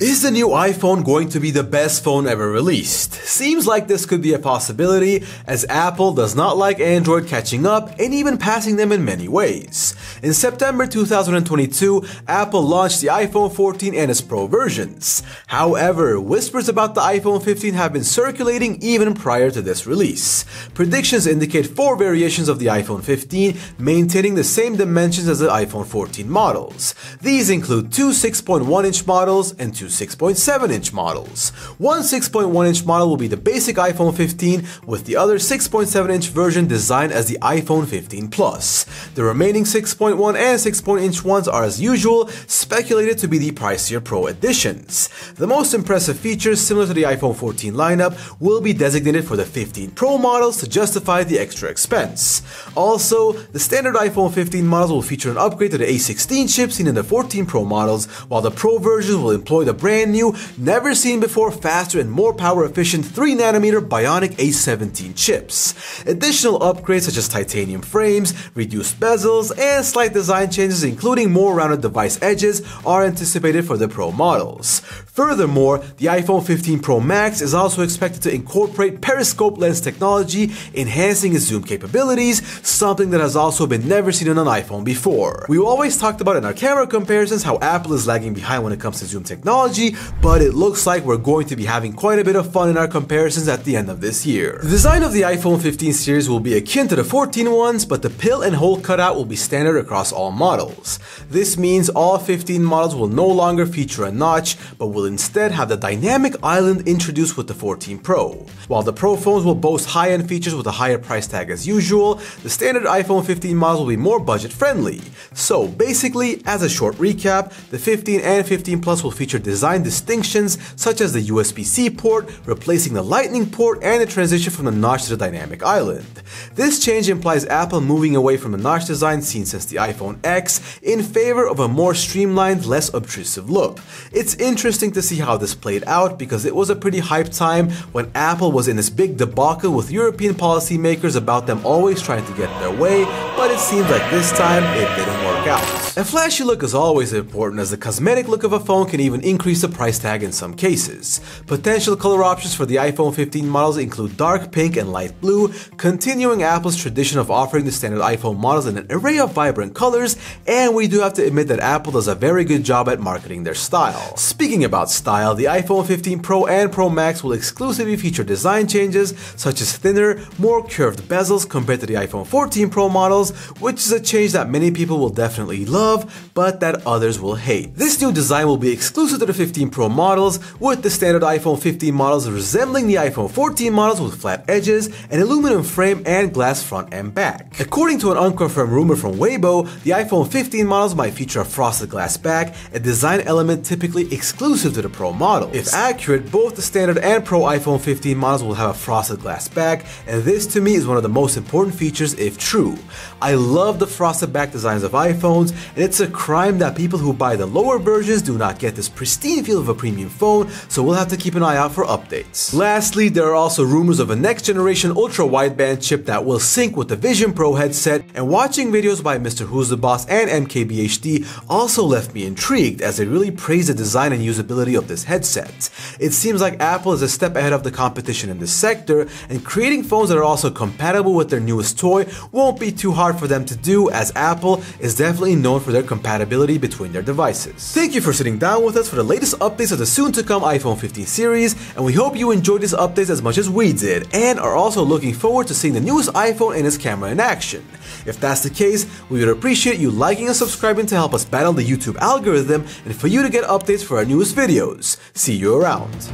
Is the new iPhone going to be the best phone ever released? Seems like this could be a possibility, as Apple does not like Android catching up and even passing them in many ways. In September 2022, Apple launched the iPhone 14 and its Pro versions. However, whispers about the iPhone 15 have been circulating even prior to this release. Predictions indicate 4 variations of the iPhone 15, maintaining the same dimensions as the iPhone 14 models. These include 2 6.1-inch models and 2 6.7-inch models. One 6.1-inch model will be the basic iPhone 15, with the other 6.7-inch version designed as the iPhone 15 Plus. The remaining 6.1 and 6.0-inch ones are, as usual, speculated to be the pricier Pro editions. The most impressive features, similar to the iPhone 14 lineup, will be designated for the 15 Pro models to justify the extra expense. Also, the standard iPhone 15 models will feature an upgrade to the A16 chip seen in the 14 Pro models, while the Pro versions will employ the brand new, never seen before, faster and more power efficient 3nm Bionic A17 chips. Additional upgrades such as titanium frames, reduced bezels, and slight design changes including more rounded device edges are anticipated for the Pro models. Furthermore, the iPhone 15 Pro Max is also expected to incorporate periscope lens technology, enhancing its zoom capabilities, something that has also been never seen on an iPhone before. We always talked about in our camera comparisons how Apple is lagging behind when it comes to zoom technology, but it looks like we're going to be having quite a bit of fun in our comparisons at the end of this year. The design of the iPhone 15 series will be akin to the 14 ones, but the pill and hole cutout will be standard across all models. This means all 15 models will no longer feature a notch, but will instead have the dynamic island introduced with the 14 Pro. While the Pro phones will boast high-end features with a higher price tag as usual, the standard iPhone 15 models will be more budget-friendly. So basically, as a short recap, the 15 and 15 Plus will feature design distinctions such as the USB-C port, replacing the Lightning port, and the transition from the notch to the dynamic island. This change implies Apple moving away from the notch design seen since the iPhone X in favor of a more streamlined, less obtrusive look. It's interesting to see how this played out because it was a pretty hyped time when Apple was in this big debacle with European policymakers about them always trying to get their way, but it seems like this time it didn't work out. A flashy look is always important, as the cosmetic look of a phone can even increase the price tag in some cases. Potential color options for the iPhone 15 models include dark pink and light blue, continuing Apple's tradition of offering the standard iPhone models in an array of vibrant colors, and we do have to admit that Apple does a very good job at marketing their style. Speaking about style, the iPhone 15 Pro and Pro Max will exclusively feature design changes such as thinner, more curved bezels compared to the iPhone 14 Pro models, which is a change that many people will definitely love, but that others will hate. This new design will be exclusive to the 15 Pro models, with the standard iPhone 15 models resembling the iPhone 14 models with flat edges, an aluminum frame, and glass front and back. According to an unconfirmed rumor from Weibo, the iPhone 15 models might feature a frosted glass back, a design element typically exclusive to the Pro models. If accurate, both the standard and Pro iPhone 15 models will have a frosted glass back, and this to me is one of the most important features if true. I love the frosted back designs of iPhones, and it's a crime that people who buy the lower versions do not get this pristine feel of a premium phone, so we'll have to keep an eye out for updates. Lastly, there are also rumors of a next generation ultra wideband chip that will sync with the Vision Pro headset, and watching videos by Mr. Who's the Boss and MKBHD also left me intrigued, as they really praise the design and usability of this headset. It seems like Apple is a step ahead of the competition in this sector, and creating phones that are also compatible with their newest toy won't be too hard for them to do, as Apple is definitely known for their compatibility between their devices. Thank you for sitting down with us for the latest updates of the soon-to-come iPhone 15 series, and we hope you enjoyed these updates as much as we did, and are also looking forward to seeing the newest iPhone and its camera in action. If that's the case, we would appreciate you liking and subscribing to help us battle the YouTube algorithm, and for you to get updates for our newest videos. See you around.